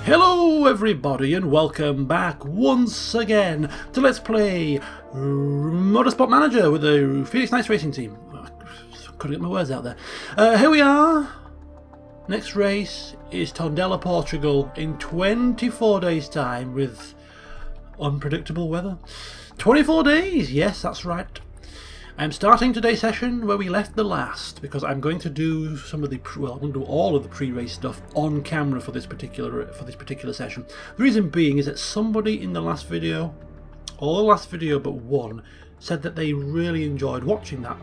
Hello everybody and welcome back once again to Let's Play Motorsport Manager with the Phoenix Nice Racing Team. Couldn't get my words out there. Here we are. Next race is Tondela, Portugal in 24 days time with unpredictable weather. 24 days, yes that's right. I'm starting today's session where we left the last because I'm going to do some of the I'm going to do all of the pre-race stuff on camera for this particular session. The reason being is that somebody in the last video, or the last video but one, said that they really enjoyed watching that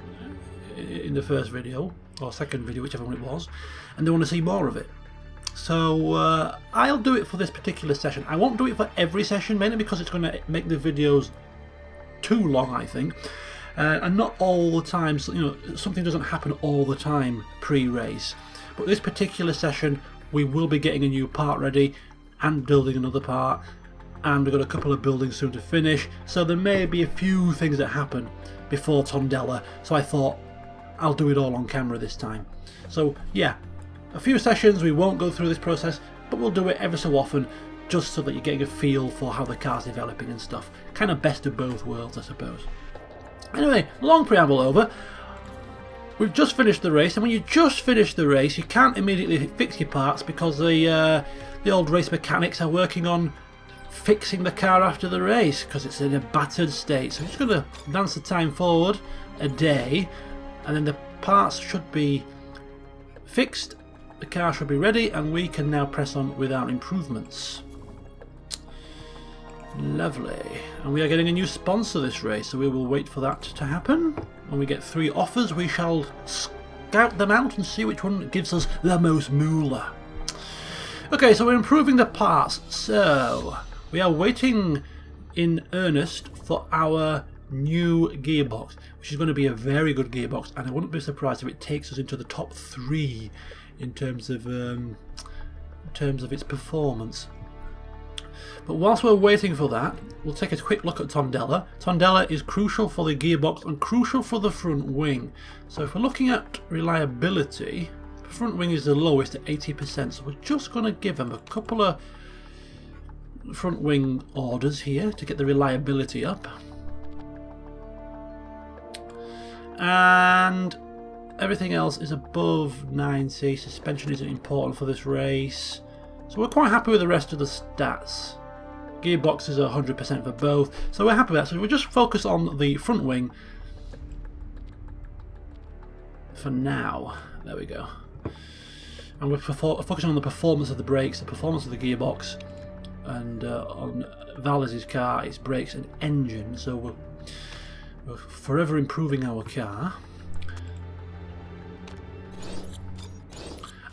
in the first video or second video, whichever one it was, and they want to see more of it. So I'll do it for this particular session. I won't do it for every session, mainly because it's going to make the videos too long, I think. And not all the time, so, you know, something doesn't happen all the time pre-race. But this particular session, we will be getting a new part ready and building another part, and we've got a couple of buildings soon to finish, so there may be a few things that happen before Tondela, so I thought I'll do it all on camera this time. So yeah, a few sessions we won't go through this process, but we'll do it ever so often, just so that you're getting a feel for how the car's developing and stuff. Kind of best of both worlds, I suppose. Anyway, long preamble over. We've just finished the race, and when you just finish the race, you can't immediately fix your parts because the old race mechanics are working on fixing the car after the race because it's in a battered state. So I'm just going to advance the time forward a day, and then the parts should be fixed, the car should be ready, and we can now press on with our improvements. Lovely. And we are getting a new sponsor this race, so we will wait for that to happen. When we get 3 offers, we shall scout them out and see which one gives us the most moolah. Okay, so we're improving the parts. So we are waiting in earnest for our new gearbox, which is going to be a very good gearbox, and I wouldn't be surprised if it takes us into the top 3 in terms of its performance. But whilst we're waiting for that, we'll take a quick look at Tondela. Tondela is crucial for the gearbox and crucial for the front wing. So if we're looking at reliability, the front wing is the lowest at 80%, so we're just going to give them a couple of front wing orders here to get the reliability up. And everything else is above 90. Suspension isn't important for this race. So we're quite happy with the rest of the stats. Gearbox is 100% for both, so we're happy with that. So we'll just focus on the front wing for now. There we go. And we're focusing on the performance of the brakes, the performance of the gearbox, and on Valdes' car, its brakes and engine. So we're forever improving our car.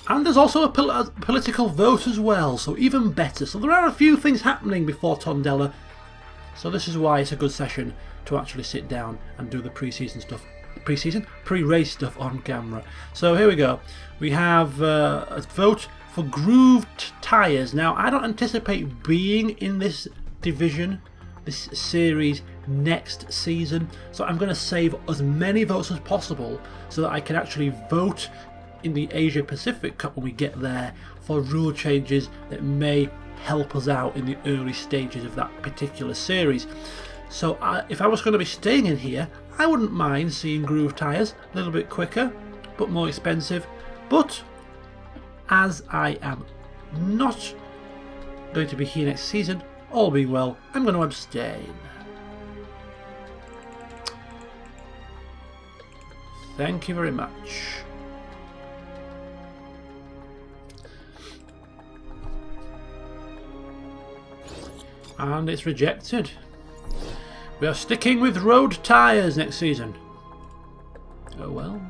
And there's also a political vote as well, so even better. So there are a few things happening before Tondela, so this is why it's a good session to actually sit down and do the pre-season stuff. Pre-race stuff on camera. So here we go. We have a vote for grooved tyres. Now I don't anticipate being in this division, this series, next season, so I'm going to save as many votes as possible so that I can actually vote in the Asia Pacific Cup when we get there for rule changes that may help us out in the early stages of that particular series. So if I was going to be staying in here, I wouldn't mind seeing groove tyres, a little bit quicker but more expensive. But as I am not going to be here next season, all being well, I'm going to abstain. Thank you very much. And it's rejected. We are sticking with road tyres next season. Oh well.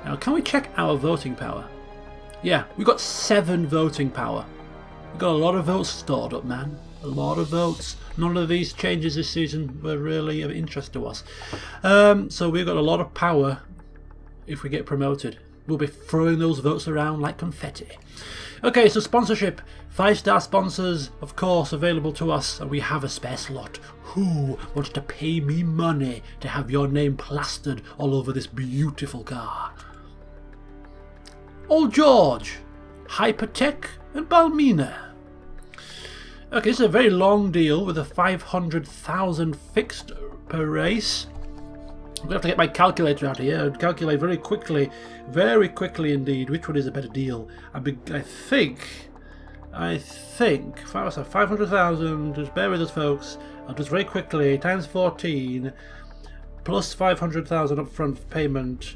Now can we check our voting power? Yeah, we've got 7 voting power. We've got a lot of votes stored up, man. A lot of votes. None of these changes this season were really of interest to us. So we've got a lot of power if we get promoted. We'll be throwing those votes around like confetti. Okay, so sponsorship. 5-star sponsors, of course, available to us, and we have a spare slot. Who wants to pay me money to have your name plastered all over this beautiful car? Old George, Hypertech and Balmina. Okay, this is a very long deal with a 500,000 fixed per race. I'm going to have to get my calculator out here and calculate very quickly indeed, which one is a better deal. I think, 500,000, just bear with us folks, I'll just very quickly, times 14, plus 500,000 upfront payment,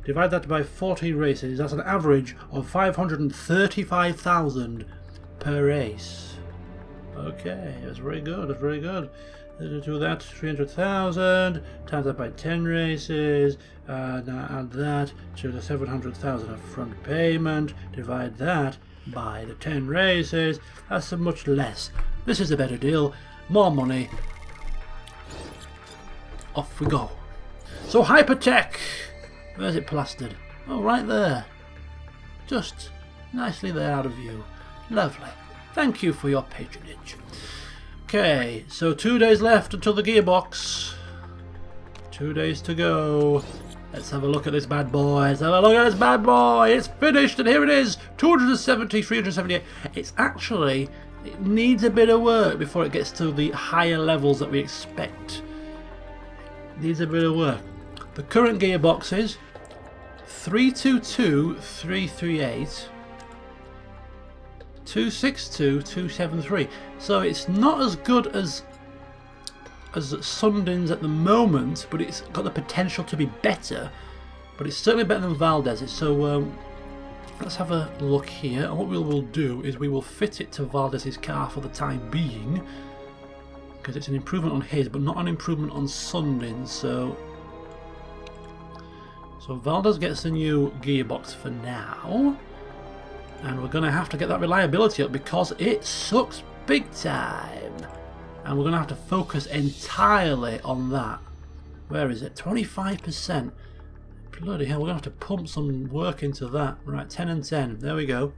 divide that by 14 races, that's an average of 535,000 per race. Okay, that's very good, that's very good. Let's do that, 300,000, times that by 10 races, now add that to the 700,000 upfront payment, divide that by the 10 races, that's a much less. This is a better deal, more money. Off we go. So Hypertech, where's it plastered? Oh, right there. Just nicely there out of view. Lovely. Thank you for your patronage. Okay, so 2 days left until the gearbox. 2 days to go. Let's have a look at this bad boy. Let's have a look at this bad boy. It's finished and here it is. 270, 378. It's actually, it needs a bit of work before it gets to the higher levels that we expect. It needs a bit of work. The current gearbox is 322, 338. 262, 273. So it's not as good as Sundin's at the moment, but it's got the potential to be better. But it's certainly better than Valdes. So let's have a look here. And what we will do is we will fit it to Valdes's car for the time being, because it's an improvement on his, but not an improvement on Sundin's. So Valdes gets a new gearbox for now. And we're going to have to get that reliability up because it sucks big time. And we're going to have to focus entirely on that. Where is it? 25%. Bloody hell, we're going to have to pump some work into that. Right, 10 and 10. There we go.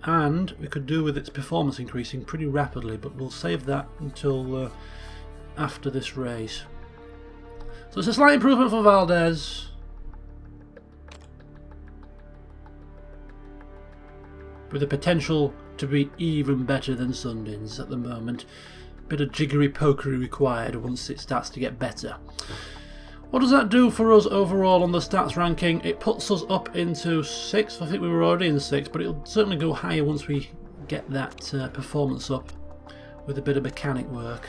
And we could do with its performance increasing pretty rapidly, but we'll save that until after this race. So it's a slight improvement for Valdes. With the potential to be even better than Sundin's at the moment. Bit of jiggery pokery required once it starts to get better. What does that do for us overall on the stats ranking? It puts us up into 6th. I think we were already in 6th, but it'll certainly go higher once we get that performance up with a bit of mechanic work.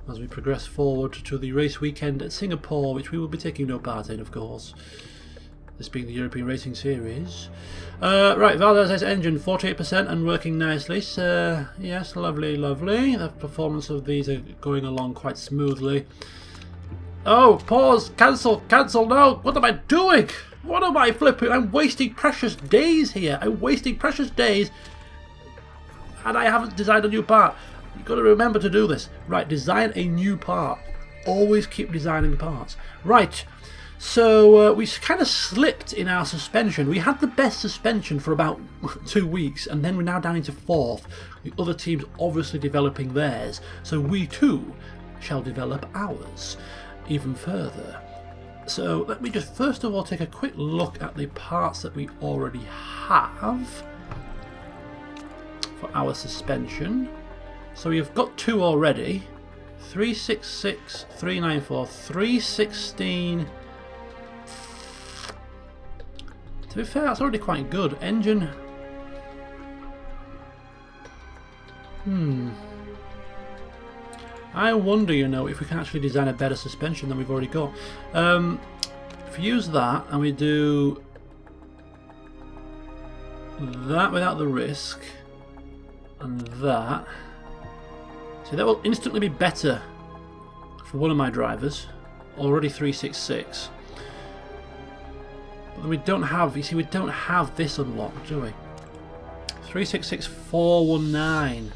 As we progress forward to the race weekend at Singapore, which we will be taking no part in, of course. This being the European Racing Series. Right, Valdes' engine 48% and working nicely. So, yes, lovely, lovely. The performance of these are going along quite smoothly. Oh, pause, cancel, no! What am I doing? What am I flipping? I'm wasting precious days here. I'm wasting precious days. And I haven't designed a new part. You've got to remember to do this. Right, design a new part. Always keep designing parts. Right, so we kind of slipped in our suspension. We had the best suspension for about 2 weeks, and then we're now down into 4th. The other teams obviously developing theirs, so we too shall develop ours even further. So let me just first of all take a quick look at the parts that we already have for our suspension. So we've got 2 already. 366, 394, 316. To be fair, that's already quite good. Engine. I wonder, you know, if we can actually design a better suspension than we've already got. If we use that and we do that without the risk and that. See, that will instantly be better for one of my drivers. Already 366. But then we don't have, you see, we don't have this unlocked, do we? 366 419.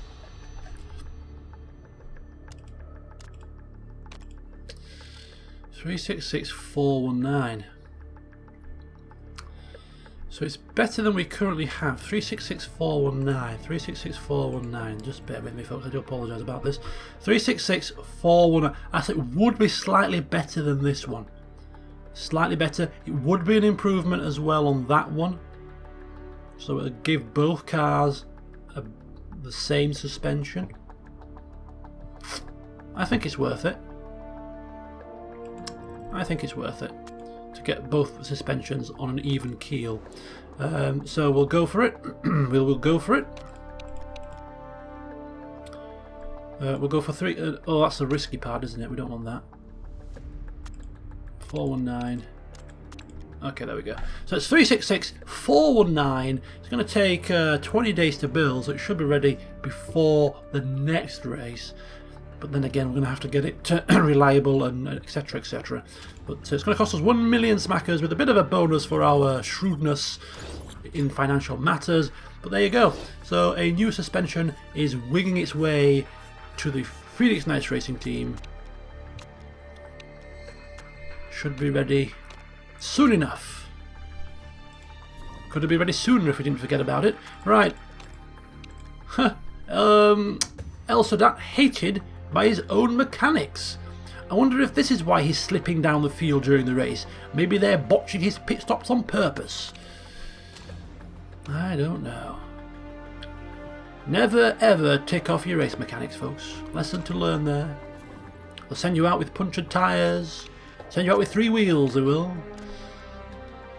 So it's better than we currently have. 366419. 366419. Just bear with me, folks. I do apologise about this. 366419. I think it would be slightly better than this one. slightly better. It would be an improvement as well on that one. So it would give both cars the same suspension. I think it's worth it. I think it's worth it to get both suspensions on an even keel. So we'll go for it. we'll go for it. We'll go for 3. Oh, that's the risky part, isn't it? We don't want that. 419. Okay, there we go. So it's 366, 419. It's going to take 20 days to build, so it should be ready before the next race. But then again, we're going to have to get it reliable and etc, etc. But it's going to cost us 1 million smackers with a bit of a bonus for our shrewdness in financial matters. But there you go. So a new suspension is winging its way to the Phoenix Nights Racing team. Should be ready soon enough. Could it be ready sooner if we didn't forget about it? Right. El Sadat hated by his own mechanics. I wonder if this is why he's slipping down the field during the race. Maybe they're botching his pit stops on purpose. I don't know. Never ever tick off your race mechanics, folks. Lesson to learn there. They'll send you out with punctured tyres. Send you out with 3 wheels, they will.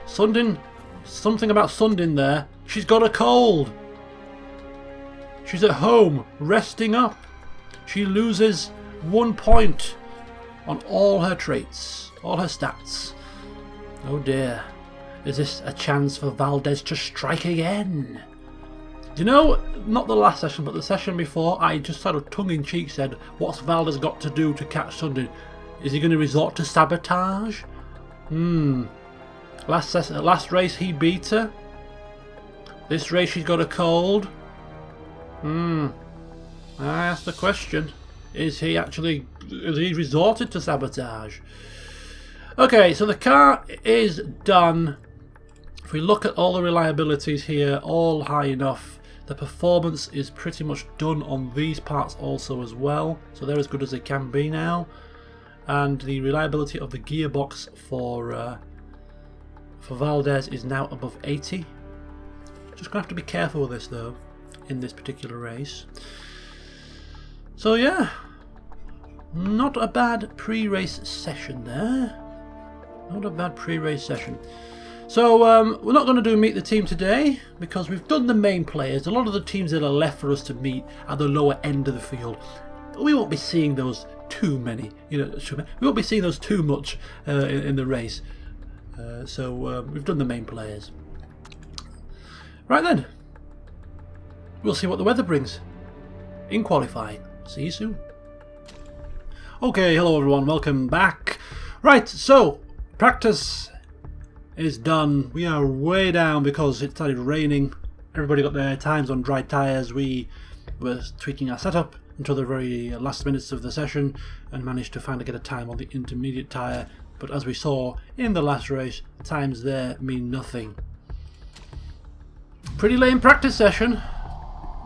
Sundin, something about Sundin there. She's got a cold. She's at home, resting up. She loses 1 point on all her traits, all her stats. Oh dear. Is this a chance for Valdes to strike again? Do you know, not the last session, but the session before, I just sort of tongue-in-cheek said, what's Valdes got to do to catch Sundin? Is he going to resort to sabotage? Last race he beat her. This race she's got a cold. I asked the question. Is he resorted to sabotage? Okay, so the car is done. If we look at all the reliabilities here, all high enough. The performance is pretty much done on these parts also as well. So they're as good as they can be now. And the reliability of the gearbox for Valdes is now above 80. Just gonna have to be careful with this though, in this particular race. So yeah, not a bad pre-race session there. Not a bad pre-race session. So we're not going to do meet the team today because we've done the main players. A lot of the teams that are left for us to meet are the lower end of the field. We won't be seeing those too many. We won't be seeing those too much in the race. So we've done the main players. Right then, we'll see what the weather brings in qualifying. See you soon. Okay, hello everyone, welcome back. Right, so practice is done. We are way down because it started raining. Everybody got their times on dry tyres. We were tweaking our setup until the very last minutes of the session and managed to finally get a time on the intermediate tyre. But as we saw in the last race, times there mean nothing. Pretty lame practice session.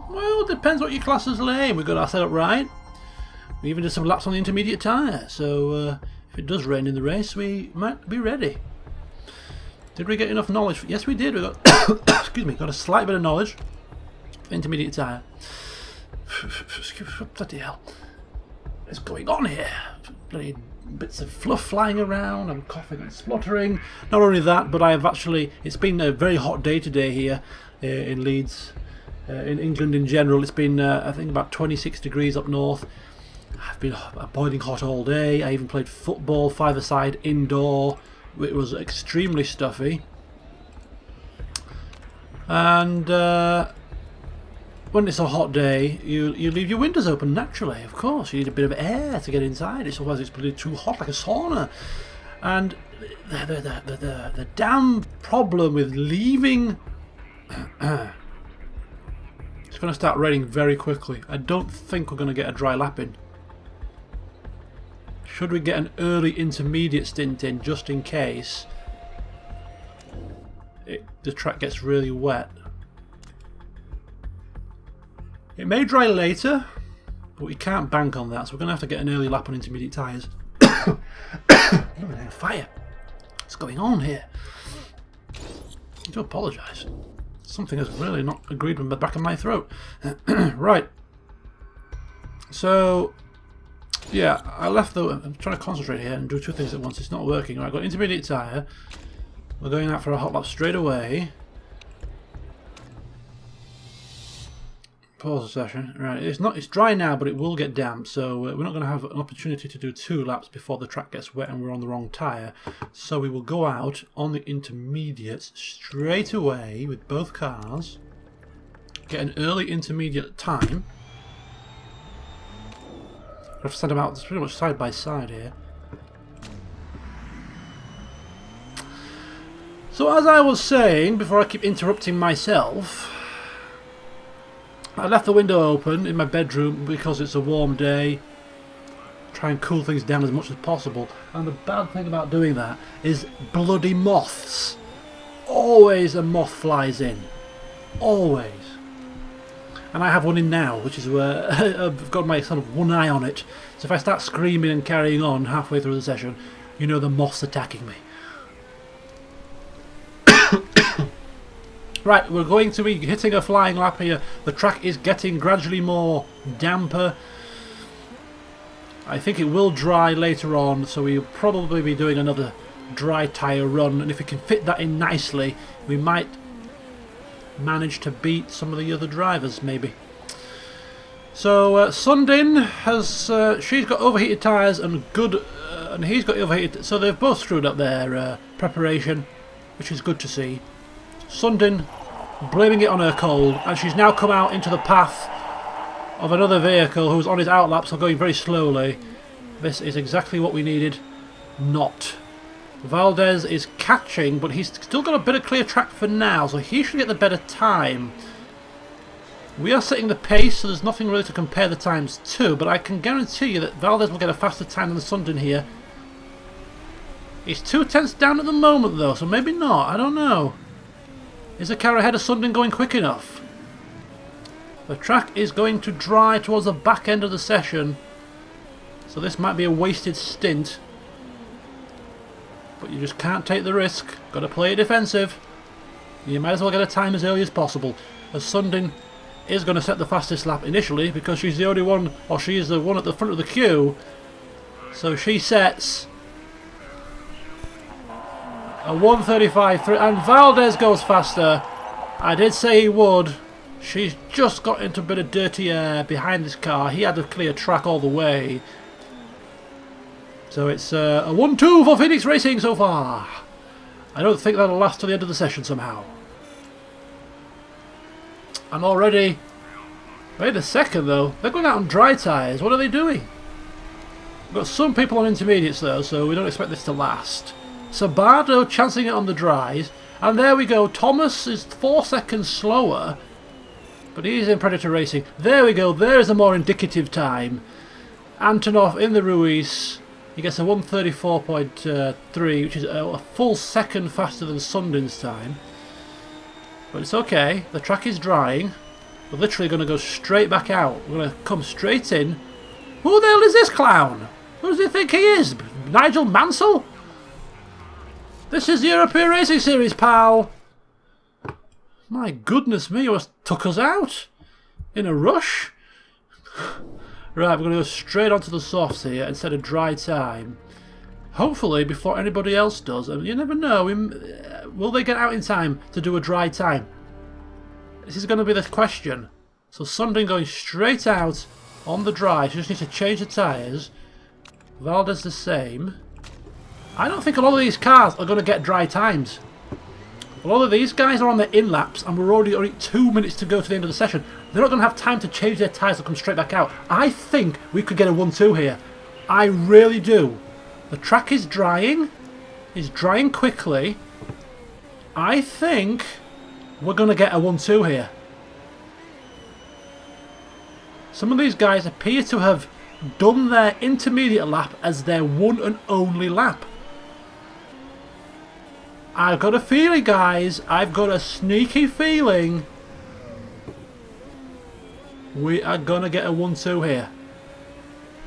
Well, it depends what your class is lame. We got our setup right. We even did some laps on the intermediate tyre. So if it does rain in the race, we might be ready. Did we get enough knowledge? Yes, we did. We got excuse me, got a slight bit of knowledge. Intermediate tyre. Bloody hell! What's going on here? Bloody bits of fluff flying around. I'm coughing and spluttering. Not only that, but I have actually. It's been a very hot day today here in Leeds, in England in general. It's been I think about 26 degrees up north. I've been boiling hot all day. I even played football 5-a-side indoor. It was extremely stuffy, and when it's a hot day, you leave your windows open naturally. Of course, you need a bit of air to get inside. Otherwise, it's pretty too hot, like a sauna. And the damn problem with leaving. It's going to start raining very quickly. I don't think we're going to get a dry lap in. Should we get an early intermediate stint in, just in case the track gets really wet? It may dry later, but we can't bank on that, so we're going to have to get an early lap on intermediate tyres. Fire! What's going on here? I do apologise. Something has really not agreed with the back of my throat. Right. So, yeah, I left the... I'm trying to concentrate here and do two things at once. It's not working. Right, I've got intermediate tyre. We're going out for a hot lap straight away. Pause the session. Right, it's dry now, but it will get damp, so we're not going to have an opportunity to do 2 laps before the track gets wet and we're on the wrong tyre. So we will go out on the intermediates straight away with both cars, get an early intermediate time. I have to send them out pretty much side by side here. So as I was saying, before I keep interrupting myself, I left the window open in my bedroom because it's a warm day. Try and cool things down as much as possible. And the bad thing about doing that is bloody moths. Always a moth flies in. Always. And I have one in now, which is where I've got my sort of one eye on it. So if I start screaming and carrying on halfway through the session, you know the moth's attacking me. Right, we're going to be hitting a flying lap here. The track is getting gradually more damper. I think it will dry later on, so we'll probably be doing another dry tyre run. And if we can fit that in nicely, we might manage to beat some of the other drivers, maybe. So Sundin has... she's got overheated tyres and good... and he's got overheated... So they've both screwed up their preparation, which is good to see. Sundin blaming it on her cold, and she's now come out into the path of another vehicle who's on his outlap, so going very slowly. This is exactly what we needed. Not. Valdes is catching, but he's still got a bit of clear track for now, so he should get the better time. We are setting the pace, so there's nothing really to compare the times to, but I can guarantee you that Valdes will get a faster time than Sundin here. He's 2 tenths down at the moment though, so maybe not, I don't know. Is the car ahead of Sundin going quick enough? The track is going to dry towards the back end of the session, so this might be a wasted stint. But you just can't take the risk. Got to play it defensive. You might as well get a time as early as possible, as Sundin is going to set the fastest lap initially because she's the only one, or she is the one at the front of the queue. So she sets a 1:35.3, and Valdes goes faster. I did say he would. She's just got into a bit of dirty air behind this car. He had a clear track all the way. So it's a 1-2 for Phoenix Racing so far. I don't think that'll last till the end of the session somehow. And already... Wait a second though. They're going out on dry tyres. What are they doing? We've got some people on intermediates though, so we don't expect this to last. Sabato chancing it on the dries. And there we go. Thomas is 4 seconds slower. But he's in Predator Racing. There we go. There's a more indicative time. Antonov in the Ruiz. He gets a 1:34.3, which is a full second faster than Sundin's time. But it's okay. The track is drying. We're literally going to go straight back out. We're going to come straight in. Who the hell is this clown? Who does he think he is? Nigel Mansell? This is the European Racing Series, pal. My goodness me, you almost took us out in a rush. Right, we're going to go straight onto the softs here instead of dry time. Hopefully before anybody else does. I mean, you never know. Will they get out in time to do a dry time? This is going to be the question. So Sundin going straight out on the dry. She just needs to change the tyres. Valdes the same. I don't think a lot of these cars are going to get dry times. A lot of these guys are on their in laps and we're already only 2 minutes to go to the end of the session. They're not going to have time to change their tyres and come straight back out. I think we could get a 1-2 here. I really do. The track is drying. It's drying quickly. I think we're going to get a 1-2 here. Some of these guys appear to have done their intermediate lap as their one and only lap. I've got a feeling, guys. I've got a sneaky feeling we are going to get a 1-2 here.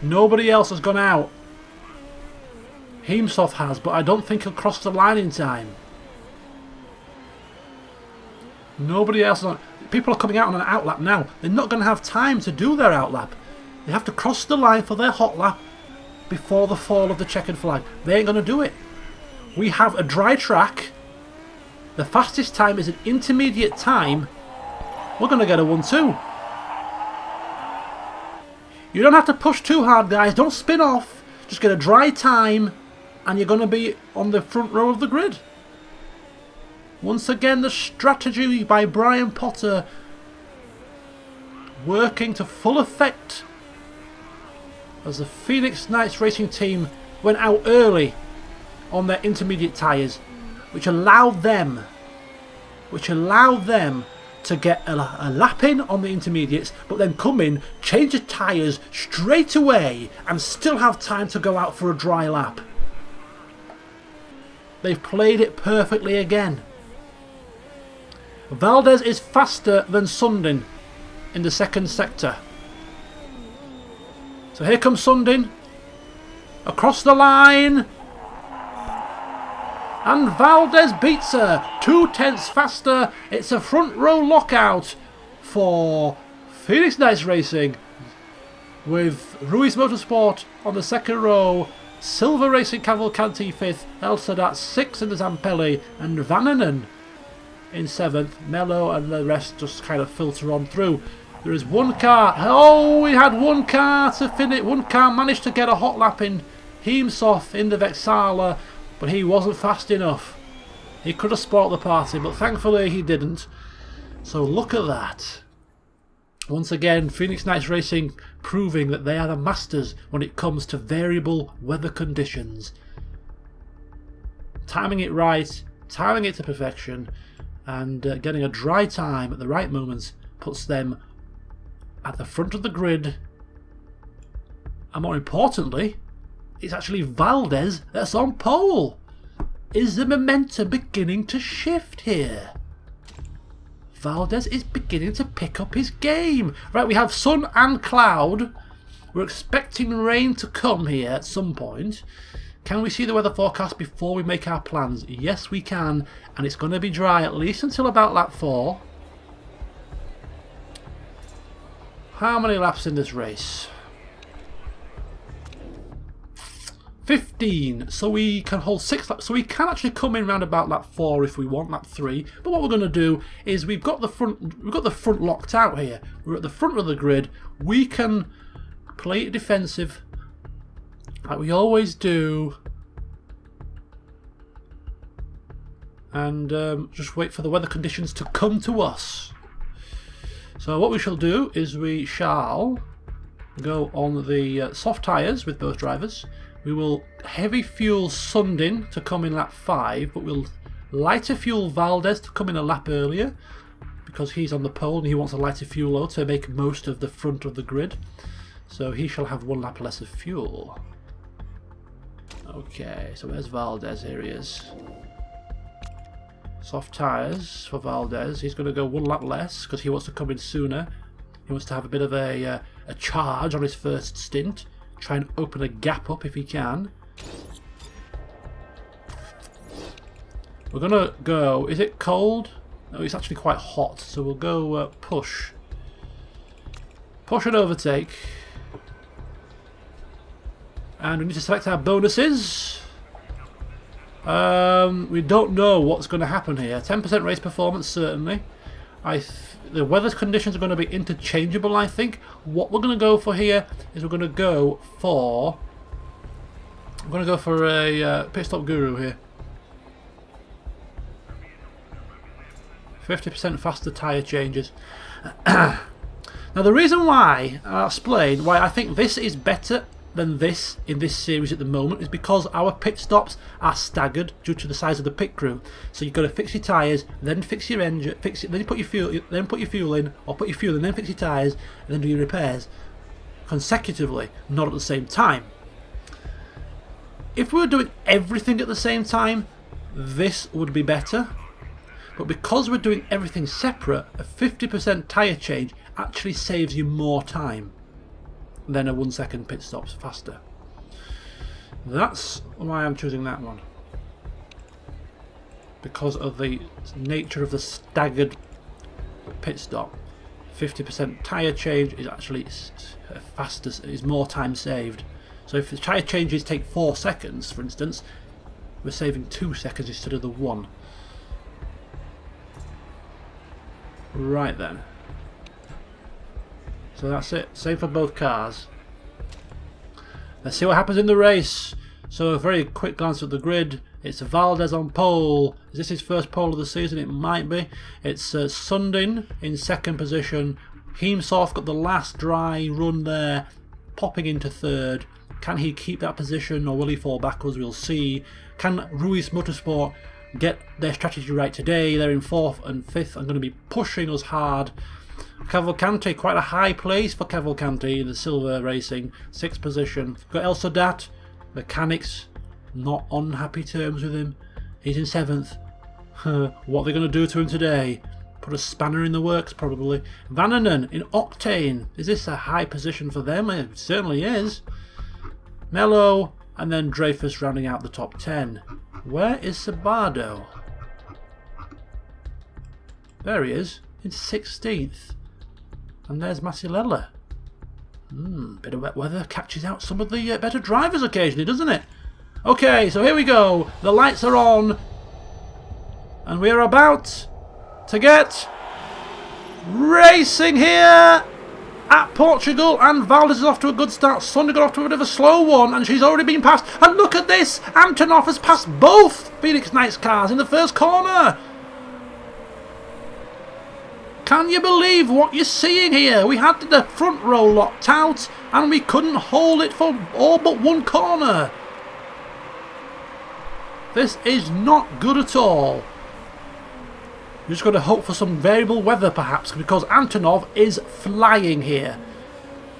Nobody else has gone out. Himsoff has, but I don't think he'll cross the line in time. Nobody else. People are coming out on an outlap now. They're not going to have time to do their outlap. They have to cross the line for their hot lap before the fall of the checkered flag. They ain't going to do it. We have a dry track. The fastest time is an intermediate time. We're going to get a 1-2. You don't have to push too hard, guys. Don't spin off. Just get a dry time and you're going to be on the front row of the grid. Once again, the strategy by Brian Potter working to full effect as the Phoenix Knights Racing team went out early on their intermediate tyres, which allowed them to get a lap in on the intermediates, but then come in, change the tyres straight away and still have time to go out for a dry lap. They've played it perfectly again. Valdes is faster than Sundin in the second sector. So here comes Sundin. Across the line. And Valdes beats her. 2/10 faster. It's a front row lockout for Phoenix Knights Racing. With Ruiz Motorsport on the second row. Silver Racing Cavalcanti 5th. El Sadat 6th in the Zampelli. And Vananen in 7th. Mello and the rest just kind of filter on through. There is one car. Oh, we had one car to finish. One car managed to get a hot lap in. Himsoff in the Vexala, but he wasn't fast enough. He could have spoilt the party, but thankfully he didn't. So look at that. Once again, Phoenix Knights Racing proving that they are the masters when it comes to variable weather conditions. Timing it right, timing it to perfection, and getting a dry time at the right moments puts them at the front of the grid. And more importantly, it's actually Valdes that's on pole. Is the momentum beginning to shift here? Valdes is beginning to pick up his game. Right, we have sun and cloud. We're expecting rain to come here at some point. Can we see the weather forecast before we make our plans? Yes, we can. And it's going to be dry at least until about lap 4. How many laps in this race? 15. So we can hold 6 laps. So we can actually come in round about lap 4 if we want, lap 3. But what we're going to do is we've got the front locked out here. We're at the front of the grid. We can play it defensive like we always do. And just wait for the weather conditions to come to us. So what we shall do is we shall go on the soft tyres with both drivers. We will heavy fuel Sundin to come in lap 5, but we'll lighter fuel Valdes to come in a lap earlier because he's on the pole and he wants a lighter fuel to make most of the front of the grid. So he shall have 1 lap less of fuel. Okay, so where's Valdes? Here he is. Soft tyres for Valdes. He's going to go 1 lap less because he wants to come in sooner. He wants to have a bit of a charge on his first stint. Try and open a gap up if he can. We're going to go... Is it cold? No, it's actually quite hot. So we'll go push. Push and overtake. And we need to select our bonuses. We don't know what's going to happen here. 10% race performance, certainly. The weather conditions are going to be interchangeable, I think. What we're going to go for here is we're going to go for... I'm going to go for a pit stop guru here. 50% faster tyre changes. Now the reason why, I'll explain why I think this is better than this in this series at the moment is because our pit stops are staggered due to the size of the pit crew. So you've got to fix your tyres, then fix your engine, then you put your fuel, then put your fuel in, or put your fuel in, then fix your tyres, and then do your repairs consecutively, not at the same time. If we were doing everything at the same time, this would be better. But because we're doing everything separate, a 50% tyre change actually saves you more time than a 1 second pit stops faster. That's why I'm choosing that one. Because of the nature of the staggered pit stop. 50% tyre change is actually faster, is more time saved. So if the tyre changes take 4 seconds, for instance, we're saving 2 seconds instead of the 1. Right then. So that's it. Same for both cars. Let's see what happens in the race. So a very quick glance at the grid. It's Valdes on pole. Is this his first pole of the season? It might be. It's Sundin in second position. Heemstorff got the last dry run there, popping into third. Can he keep that position or will he fall backwards? We'll see. Can Ruiz Motorsport get their strategy right today? They're in 4th and 5th and going to be pushing us hard. Cavalcante, quite a high place for Cavalcante in the silver racing. 6th position. Got El Sadat. Mechanics, not on happy terms with him. He's in 7th. What are they going to do to him today? Put a spanner in the works, probably. Vananen in Octane. Is this a high position for them? It certainly is. Mello, and then Dreyfus rounding out the top 10. Where is Sabado? There he is, in 16th. And there's Masilella. Bit of wet weather catches out some of the better drivers occasionally, doesn't it? Okay, so here we go. The lights are on. And we are about to get racing here at Portugal. And Valdes is off to a good start. Sonny got off to a bit of a slow one. And she's already been passed. And look at this. Antonov has passed both Phoenix Knights cars in the first corner. Can you believe what you're seeing here? We had the front row locked out and we couldn't hold it for all but one corner. This is not good at all. We're just going to hope for some variable weather perhaps, because Antonov is flying here.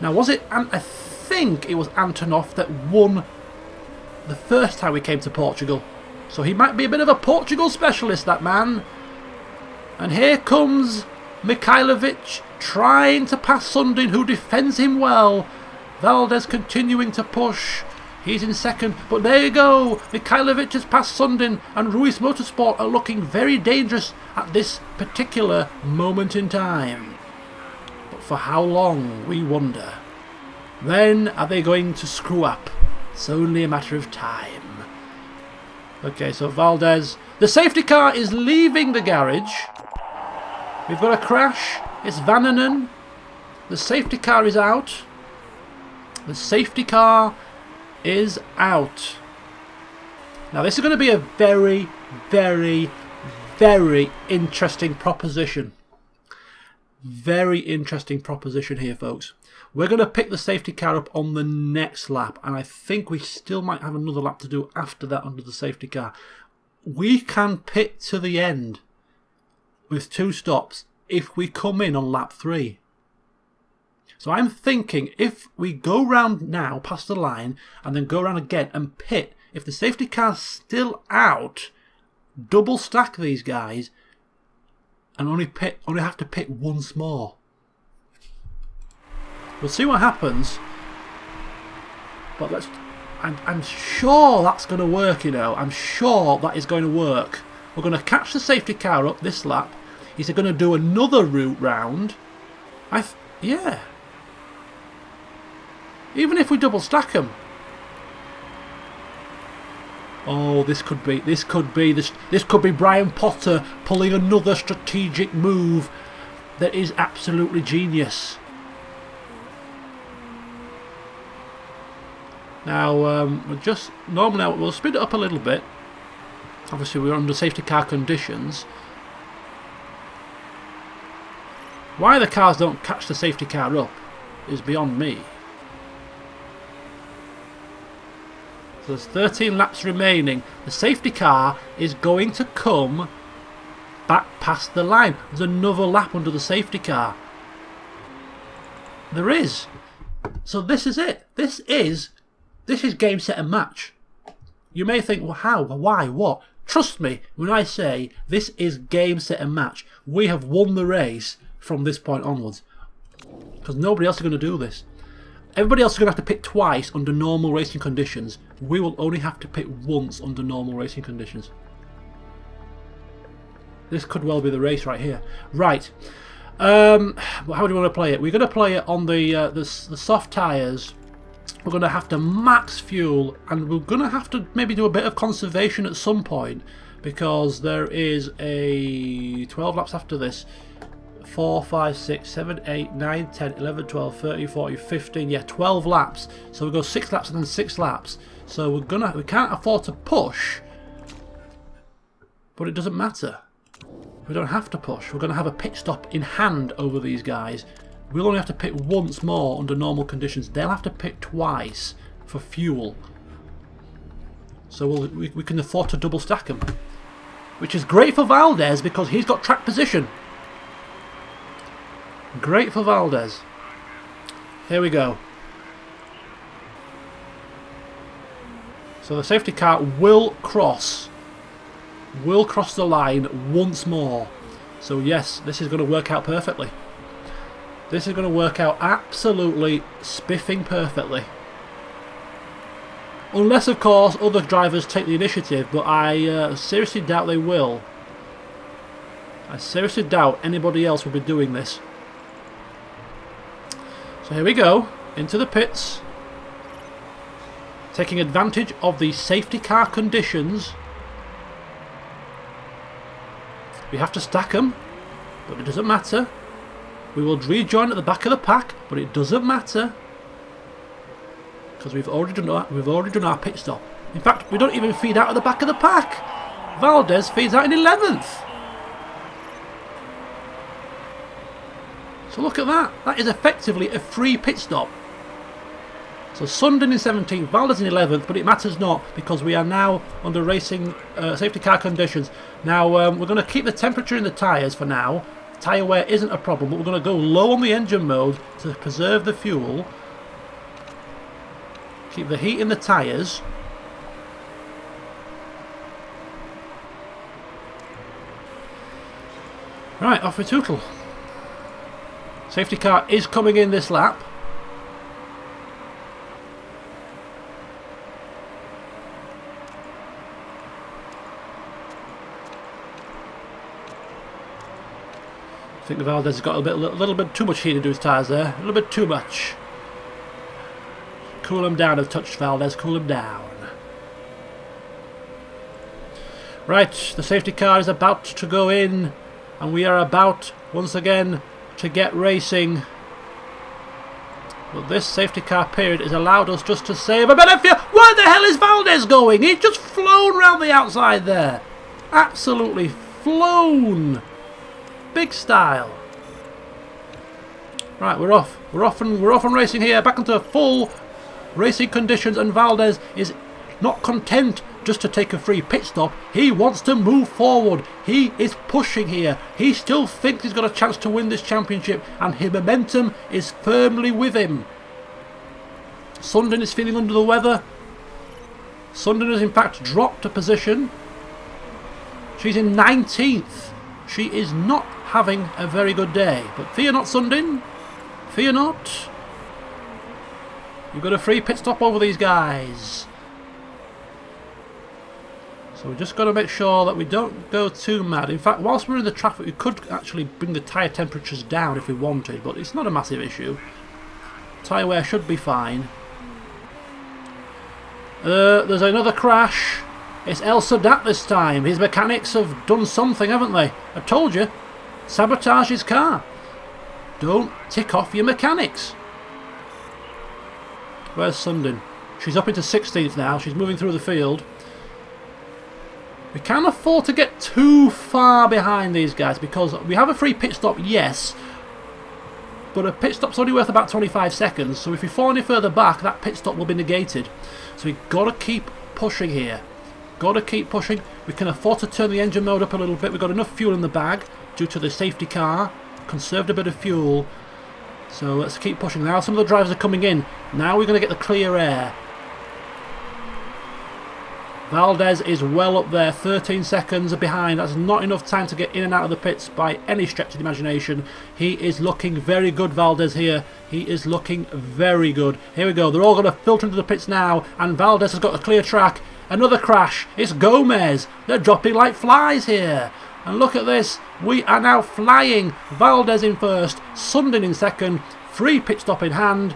Now was it, I think it was Antonov that won the first time we came to Portugal. So he might be a bit of a Portugal specialist, that man. And here comes Mikhailovic trying to pass Sundin, who defends him well. Valdes continuing to push. He's in 2nd, but there you go. Mikhailovic has passed Sundin, and Ruiz Motorsport are looking very dangerous at this particular moment in time. But for how long, we wonder. When are they going to screw up? It's only a matter of time. Okay, so Valdes. The safety car is leaving the garage. We've got a crash. It's Vananen. The safety car is out. The safety car is out. Now this is going to be a very, very, very interesting proposition. Very interesting proposition here, folks. We're going to pick the safety car up on the next lap, and I think we still might have another lap to do after that under the safety car. We can pit to the end with 2 stops if we come in on lap 3. So I'm thinking if we go round now past the line and then go round again and pit, if the safety car's still out, double stack these guys and only have to pit once more. We'll see what happens, but I'm sure that's going to work, you know. I'm sure that is going to work. We're going to catch the safety car up this lap. Is it going to do another route round? Yeah. Even if we double stack them. Oh, this could be Brian Potter pulling another strategic move that is absolutely genius. Now, we'll speed it up a little bit. Obviously, we're under safety car conditions. Why the cars don't catch the safety car up is beyond me. So there's 13 laps remaining. The safety car is going to come back past the line. There's another lap under the safety car. There is. So this is it. This is game, set and match. You may think, well, how? Why? What? Trust me when I say this is game, set and match. We have won the race from this point onwards. Because nobody else is going to do this. Everybody else is going to have to pit twice under normal racing conditions we will only have to pit once under normal racing conditions. This could well be the race right here. Right. How do we want to play it? We're going to play it on the soft tyres. We're going to have to max fuel, and we're going to have to maybe do a bit of conservation at some point, because there is a 12 laps after this. 4, 5, 6, 7, 8, 9, 10, 11, 12, 13, 14, 15, yeah, 12 laps. So we go 6 laps and then 6 laps. So we can't afford to push, but it doesn't matter. We don't have to push. We're going to have a pit stop in hand over these guys. We'll only have to pit once more under normal conditions. They'll have to pit twice for fuel. So we can afford to double stack them, which is great for Valdes because he's got track position. Great for Valdes. Here we go. So the safety car will cross the line once more. So yes, this is going to work out perfectly. This is going to work out absolutely spiffing perfectly. Unless, of course, other drivers take the initiative, but I seriously doubt they will. I seriously doubt anybody else will be doing this. So here we go, into the pits. Taking advantage of the safety car conditions. We have to stack them, but it doesn't matter. We will rejoin at the back of the pack, but it doesn't matter because we've already done our pit stop. In fact, we don't even feed out at the back of the pack. Valdes feeds out in 11th. So look at that. That is effectively a free pit stop. So Sundin in 17th, Valdes in 11th, but it matters not because we are now under racing safety car conditions. Now we're going to keep the temperature in the tyres for now. Tyre wear isn't a problem, but we're going to go low on the engine mode to preserve the fuel. Keep the heat in the tyres. Right, off we tootle. Safety car is coming in this lap. I think Valdes has got a little bit too much heat into his tyres there. A little bit too much. Cool him down a touch, Valdes. Cool him down. Right, the safety car is about to go in, and we are about, once again, to get racing. But this safety car period has allowed us just to save a bit of fuel. Where the hell is Valdes going? He's just flown round the outside there. Absolutely flown. Big style. Right, we're off. We're off and racing here. Back into full racing conditions, and Valdes is not content just to take a free pit stop. He wants to move forward. He is pushing here. He still thinks he's got a chance to win this championship, and his momentum is firmly with him. Sundin is feeling under the weather. Sundin has in fact dropped a position. She's in 19th. She is not having a very good day. But fear not, Sundin. Fear not. You've got a free pit stop over these guys. So we've just got to make sure that we don't go too mad. In fact, whilst we're in the traffic, we could actually bring the tyre temperatures down if we wanted, but it's not a massive issue. Tyre wear should be fine. There's another crash. It's El Sadat this time. His mechanics have done something, haven't they? I told you. Sabotage his car. Don't tick off your mechanics. Where's Sundin? She's up into 16th now. She's moving through the field. We can't afford to get too far behind these guys because we have a free pit stop, yes, but a pit stop's only worth about 25 seconds, so if we fall any further back, that pit stop will be negated. So we've got to keep pushing here. Got to keep pushing. We can afford to turn the engine mode up a little bit. We've got enough fuel in the bag due to the safety car. Conserved a bit of fuel. So let's keep pushing. Now some of the drivers are coming in. Now we're going to get the clear air. Valdes is well up there, 13 seconds behind. That's not enough time to get in and out of the pits by any stretch of the imagination. He is looking very good, Valdes here. He is looking very good. Here we go. They're all going to filter into the pits now, and Valdes has got a clear track. Another crash. It's Gomez. They're dropping like flies here. And look at this. We are now flying. Valdes in first, Sundin in second, free pit stop in hand.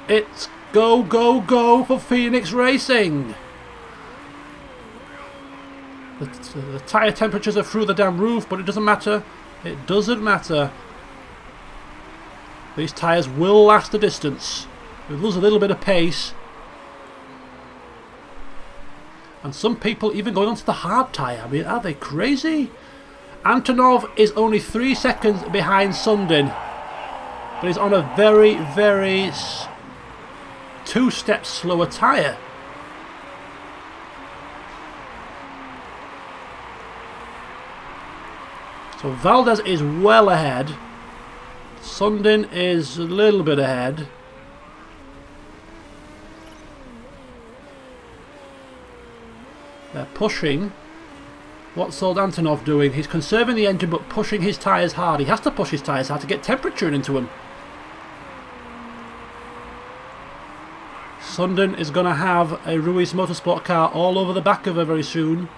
It's go, go, go for Phoenix Racing. The tyre temperatures are through the damn roof, but it doesn't matter. It doesn't matter. These tyres will last the distance. We lose a little bit of pace. And some people even going onto the hard tyre. I mean, are they crazy? Antonov is only 3 seconds behind Sundin. But he's on a very, very 2 steps slower tyre. So Valdes is well ahead. Sundin is a little bit ahead. They're pushing. What's old Antonov doing? He's conserving the engine but pushing his tyres hard. He has to push his tyres hard to get temperature into him. Sundin is going to have a Ruiz Motorsport car all over the back of her very soon.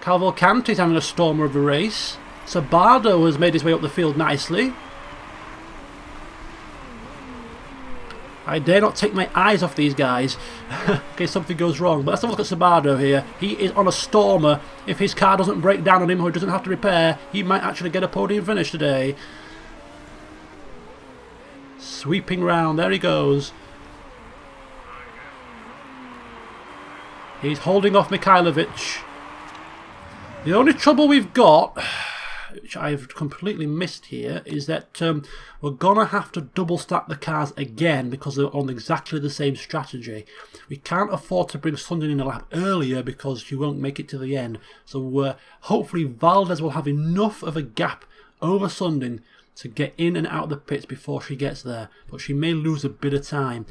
Cavalcanti's having a stormer of a race. Sabardo has made his way up the field nicely. I dare not take my eyes off these guys in case something goes wrong. But let's have a look at Sabardo here. He is on a stormer. If his car doesn't break down on him or he doesn't have to repair, he might actually get a podium finish today. Sweeping round. There he goes. He's holding off Mikhailovic. The only trouble we've got, which I've completely missed here, is that we're going to have to double stack the cars again because they're on exactly the same strategy. We can't afford to bring Sundin in a lap earlier because she won't make it to the end. So hopefully Valdes will have enough of a gap over Sundin to get in and out of the pits before she gets there. But she may lose a bit of time.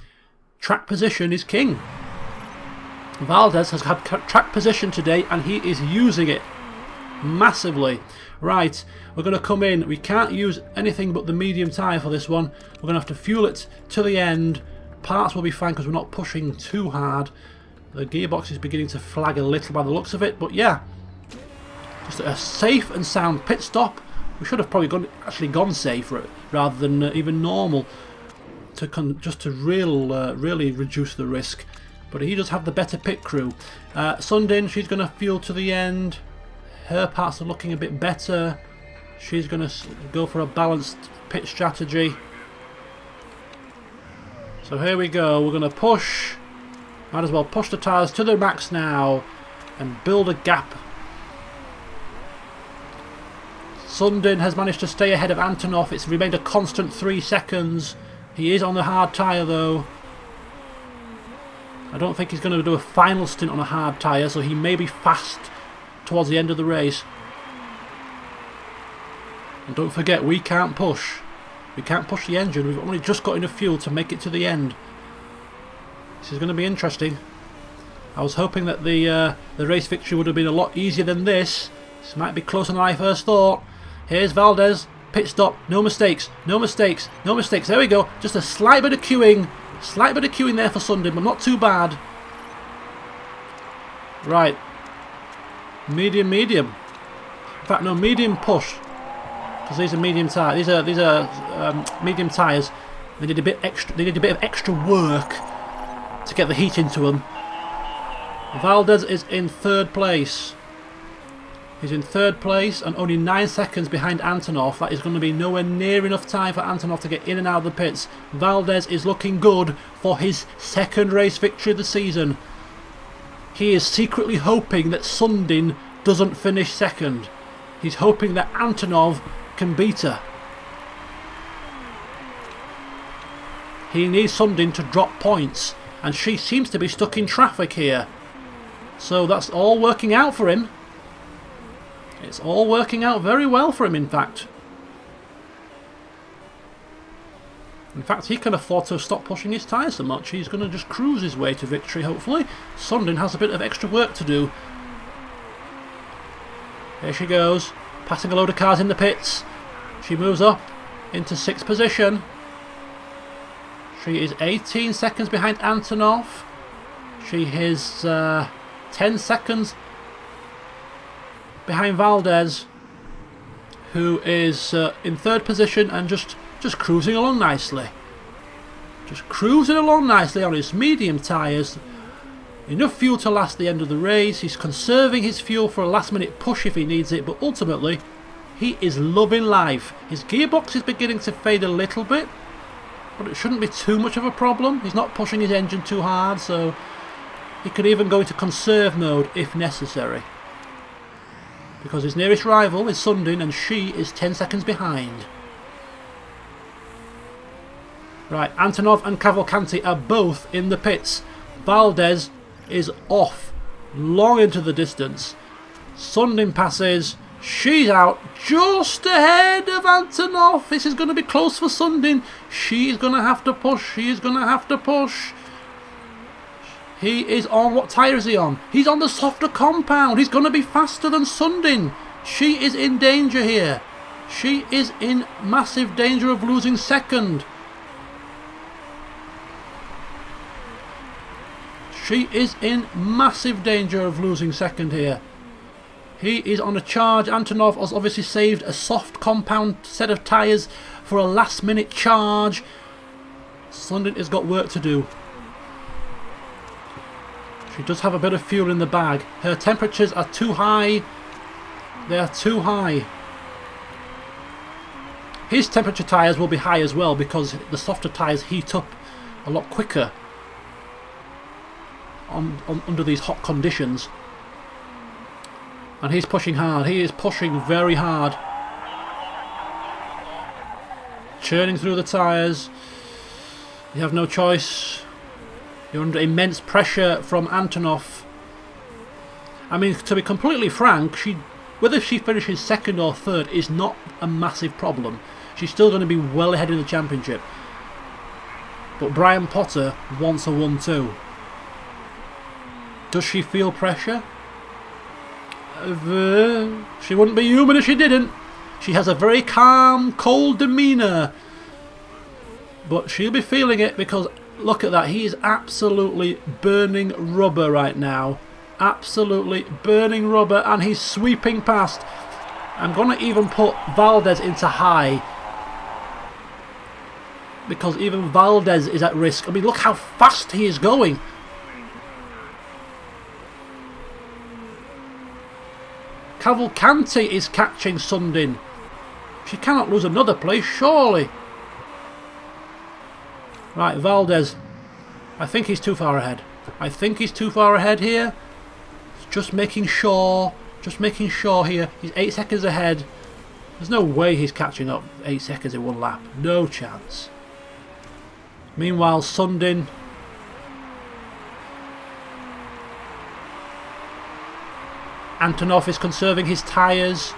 Track position is king. Valdes has had track position today and he is using it massively. Right, we're going to come in. We can't use anything but the medium tyre for this one. We're going to have to fuel it to the end. Parts will be fine because we're not pushing too hard. The gearbox is beginning to flag a little by the looks of it, but yeah, just a safe and sound pit stop. We should have probably actually gone safe rather than even normal just to really reduce the risk. But he does have the better pit crew. Sundin, she's going to fuel to the end. Her parts are looking a bit better. She's going to go for a balanced pit strategy. So here we go. We're going to push. Might as well push the tyres to the max now and build a gap. Sundin has managed to stay ahead of Antonov. It's remained a constant 3 seconds. He is on the hard tyre though. I don't think he's going to do a final stint on a hard tyre, so he may be fast towards the end of the race. And don't forget, we can't push. We can't push the engine. We've only just got enough fuel to make it to the end. This is going to be interesting. I was hoping that the race victory would have been a lot easier than this. This might be closer than I first thought. Here's Valdes. Pit stop. No mistakes. No mistakes. No mistakes. There we go. Just a slight bit of queuing. Slight bit of queuing there for Sundin, but not too bad. Right. Medium. In fact, no, medium push. Because these are medium tyres. These are medium tyres. They need a bit extra. They need a bit of extra work to get the heat into them. Valdes is in 3rd place. He's in 3rd place and only 9 seconds behind Antonov. That is going to be nowhere near enough time for Antonov to get in and out of the pits. Valdes is looking good for his 2nd race victory of the season. He is secretly hoping that Sundin doesn't finish 2nd. He's hoping that Antonov can beat her. He needs Sundin to drop points, and she seems to be stuck in traffic here. So that's all working out for him. It's all working out very well for him, in fact. In fact, he can afford to stop pushing his tyres so much. He's going to just cruise his way to victory, hopefully. Sundin has a bit of extra work to do. Here she goes, passing a load of cars in the pits. She moves up into 6th position. She is 18 seconds behind Antonov. She is 10 seconds behind Valdes, who is in 3rd position and just cruising along nicely. Just cruising along nicely on his medium tyres. Enough fuel to last the end of the race. He's conserving his fuel for a last minute push if he needs it, but ultimately he is loving life. His gearbox is beginning to fade a little bit, but it shouldn't be too much of a problem. He's not pushing his engine too hard, so he could even go into conserve mode if necessary. Because his nearest rival is Sundin and she is 10 seconds behind. Right, Antonov and Cavalcanti are both in the pits. Valdes is off long into the distance. Sundin passes. She's out just ahead of Antonov. This is going to be close for Sundin. She's going to have to push. She is going to have to push. He is on, what tyre is he on? He's on the softer compound. He's going to be faster than Sundin. She is in danger here. She is in massive danger of losing second. She is in massive danger of losing second here. He is on a charge. Antonov has obviously saved a soft compound set of tyres for a last minute charge. Sundin has got work to do. She does have a bit of fuel in the bag. Her temperatures are too high. They are too high. His temperature tyres will be high as well because the softer tyres heat up a lot quicker under these hot conditions. And he's pushing hard. He is pushing very hard. Churning through the tyres. You have no choice. You're under immense pressure from Antonov. I mean, to be completely frank, whether she finishes second or third is not a massive problem. She's still going to be well ahead in the championship. But Brian Potter wants a 1-2. Does she feel pressure? She wouldn't be human if she didn't. She has a very calm, cold demeanour. But she'll be feeling it because look at that. He is absolutely burning rubber right now. Absolutely burning rubber, and he's sweeping past. I'm going to even put Valdes into high because even Valdes is at risk. I mean, look how fast he is going. Cavalcanti is catching Sundin. She cannot lose another place, surely. Right, Valdes. I think he's too far ahead. I think he's too far ahead here. Just making sure. Just making sure here. He's 8 seconds ahead. There's no way he's catching up 8 seconds in one lap. No chance. Meanwhile, Sundin. Antonov is conserving his tyres.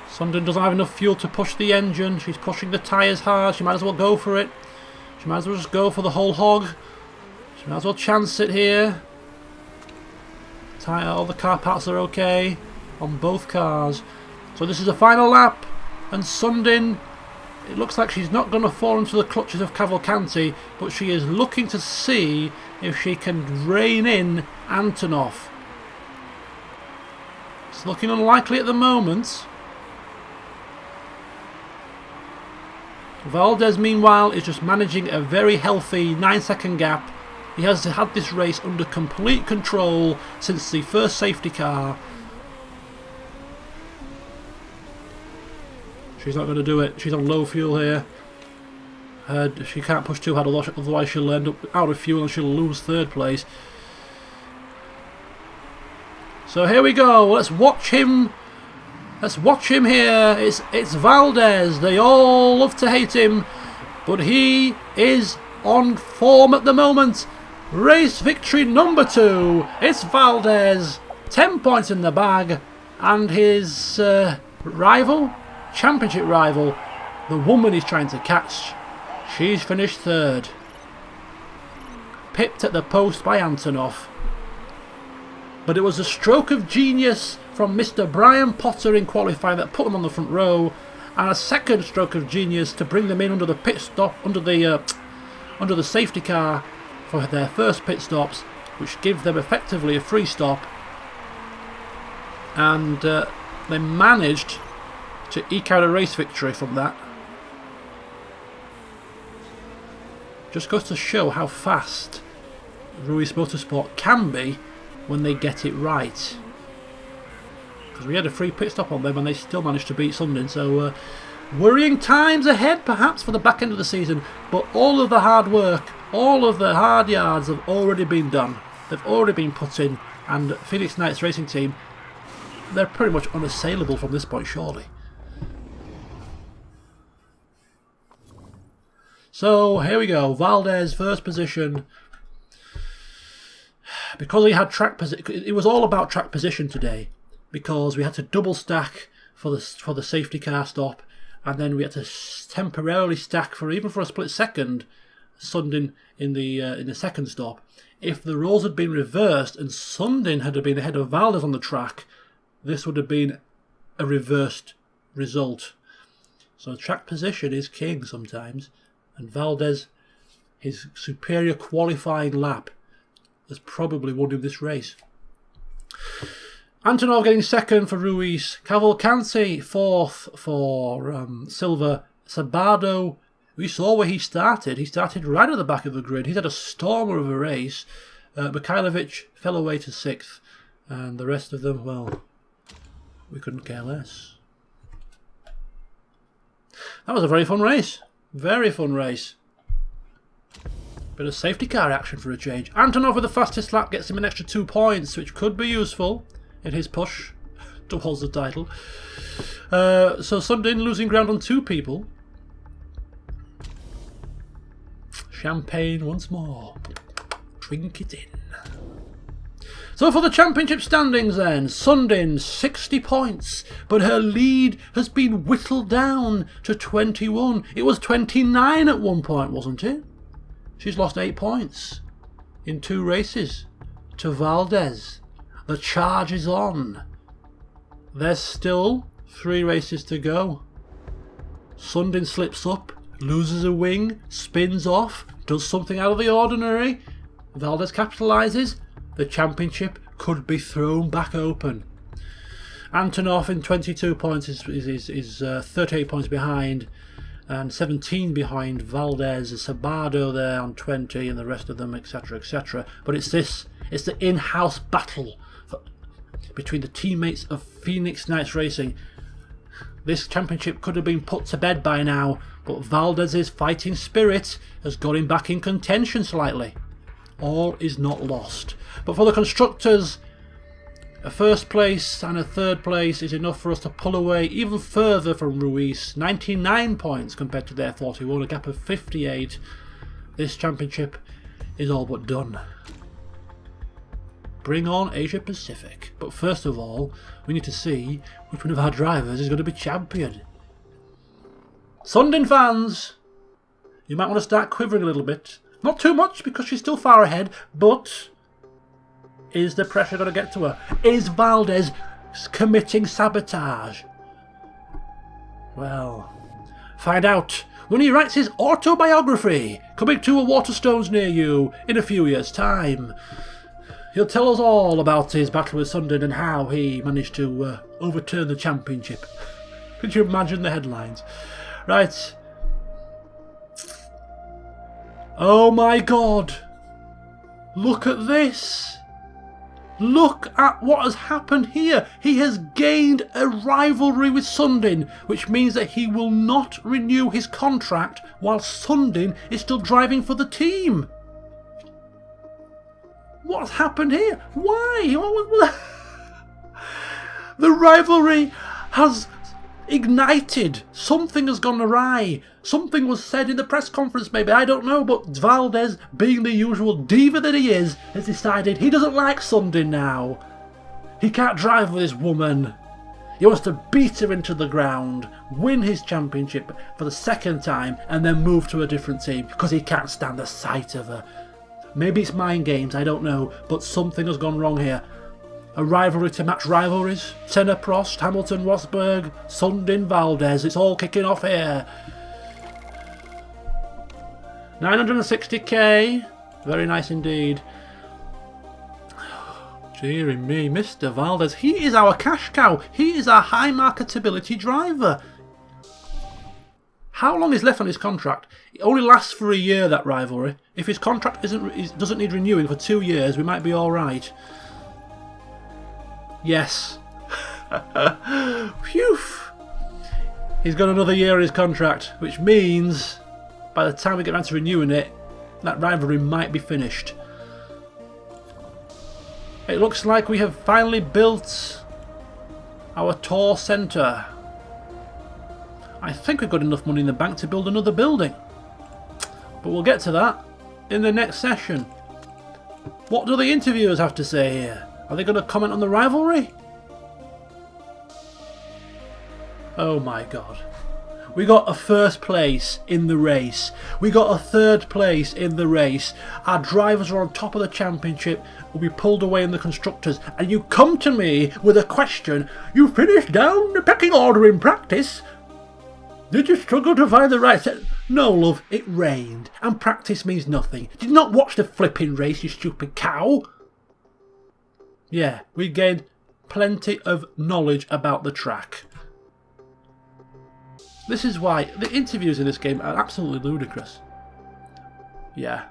Sundin doesn't have enough fuel to push the engine. She's pushing the tyres hard. She might as well go for it. She might as well just go for the whole hog. She might as well chance it here. All the car parts are okay on both cars. So this is the final lap. And Sundin, it looks like she's not going to fall into the clutches of Cavalcanti, but she is looking to see if she can rein in Antonov. It's looking unlikely at the moment. Valdes, meanwhile, is just managing a very healthy 9-second gap. He has had this race under complete control since the first safety car. She's not going to do it. She's on low fuel here. She can't push too hard, otherwise she'll end up out of fuel and she'll lose third place. So here we go. Let's watch him. Let's watch him here. It's Valdes. They all love to hate him, but he is on form at the moment. Race victory number 2. It's Valdes. 10 points in the bag, and his rival, championship rival, The woman he's trying to catch, she's finished third. Pipped at the post by Antonov. But it was a stroke of genius from Mr. Brian Potter in qualifying that put them on the front row, and a second stroke of genius to bring them in under the pit stop, under the safety car for their first pit stops, which give them effectively a free stop. And they managed to eke out a race victory from that. Just goes to show how fast Ruiz Motorsport can be when they get it right. Because we had a free pit stop on them and they still managed to beat Sundin. So worrying times ahead perhaps for the back end of the season. But all of the hard work, all of the hard yards have already been done. They've already been put in. And Phoenix Knights Racing Team, they're pretty much unassailable from this point, surely. So here we go. Valdes first position. Because he had track position, it was all about track position today. Because we had to double stack for the safety car stop, and then we had to temporarily stack even for a split second, Sundin in the second stop. If the roles had been reversed and Sundin had been ahead of Valdes on the track, this would have been a reversed result. So track position is king sometimes, and Valdes, his superior qualifying lap, has probably won him this race. Antonov getting second for Ruiz. Cavalcanti fourth for Silva. Sabado, we saw where he started. He started right at the back of the grid. He's had a stormer of a race. Mikhailovic fell away to sixth. And the rest of them, well, we couldn't care less. That was a very fun race. Very fun race. Bit of safety car action for a change. Antonov with the fastest lap gets him an extra 2 points, which could be useful in his push towards the title. So Sundin losing ground on 2 people. Champagne once more. Drink it in. So for the championship standings then, Sundin 60 points, but her lead has been whittled down to 21. It was 29 at one point, wasn't it? She's lost 8 points in 2 races to Valdes. The charge is on. There's still 3 races to go. Sundin slips up, loses a wing, spins off, does something out of the ordinary. Valdes capitalises. The championship could be thrown back open. Antonov in 22 points is 38 points behind, and 17 behind Valdes. Sabado there on 20, and the rest of them, etc., etc. But it's the in-house battle between the teammates of Phoenix Knights Racing. This championship could have been put to bed by now, but Valdes' fighting spirit has got him back in contention slightly. All is not lost. But for the constructors, a first place and a third place is enough for us to pull away even further from Ruiz. 99 points compared to their 41, a gap of 58. This championship is all but done. Bring on Asia Pacific. But first of all, we need to see which one of our drivers is going to be champion. Sundin fans, you might want to start quivering a little bit. Not too much, because she's still far ahead, but is the pressure going to get to her? Is Valdes committing sabotage? Well, find out when he writes his autobiography, coming to a Waterstones near you in a few years' time. He'll tell us all about his battle with Sundin and how he managed to overturn the championship. Could you imagine the headlines? Right. Oh my God! Look at this! Look at what has happened here! He has gained a rivalry with Sundin, which means that he will not renew his contract while Sundin is still driving for the team. What's happened here? Why? The rivalry has ignited. Something has gone awry. Something was said in the press conference, maybe, I don't know, but Valdes, being the usual diva that he is, has decided he doesn't like Sundin now. He can't drive with this woman. He wants to beat her into the ground, win his championship for the second time, and then move to a different team because he can't stand the sight of her. Maybe it's mind games, I don't know, but something has gone wrong here. A rivalry to match rivalries. Senna Prost, Hamilton Rosberg, Sundin Valdes. It's all kicking off here. 960k. Very nice indeed. Deary me, Mr. Valdes. He is our cash cow. He is our high marketability driver. How long is left on his contract? It only lasts for a year, that rivalry. If his contract doesn't need renewing for 2 years, we might be alright. Yes. Phew. He's got another year in his contract, which means by the time we get around to renewing it, that rivalry might be finished. It looks like we have finally built our tour centre. I think we've got enough money in the bank to build another building. But we'll get to that in the next session. What do the interviewers have to say here? Are they going to comment on the rivalry? Oh my god. We got a first place in the race. We got a third place in the race. Our drivers are on top of the championship. We pulled away in the constructors. And you come to me with a question. You finished down the pecking order in practice. Did you struggle to find the right set? No, love, it rained. And practice means nothing. Did you not watch the flipping race, you stupid cow? Yeah, we gained plenty of knowledge about the track. This is why the interviews in this game are absolutely ludicrous. Yeah.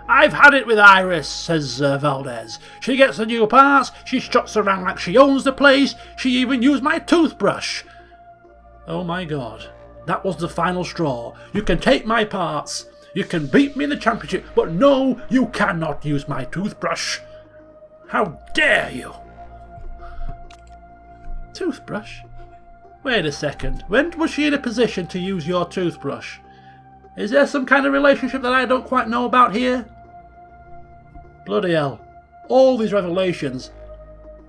I've had it with Iris, says Valdes. She gets the new parts, she struts around like she owns the place, she even used my toothbrush. Oh my god. That was the final straw. You can take my parts, you can beat me in the championship, but no, you cannot use my toothbrush. How dare you? Toothbrush? Wait a second, when was she in a position to use your toothbrush? Is there some kind of relationship that I don't quite know about here? Bloody hell. All these revelations.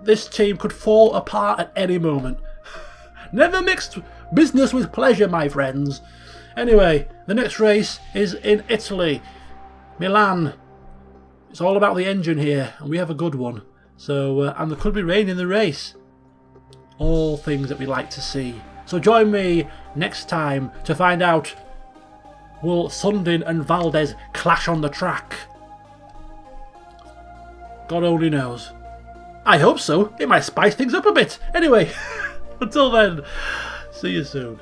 This team could fall apart at any moment. Never mixed business with pleasure, my friends. Anyway, the next race is in Italy. Milan. It's all about the engine here, and we have a good one. So, and there could be rain in the race. All things that we like to see. So join me next time to find out, will Sundin and Valdes clash on the track? God only knows. I hope so. It might spice things up a bit. Anyway, until then, see you soon.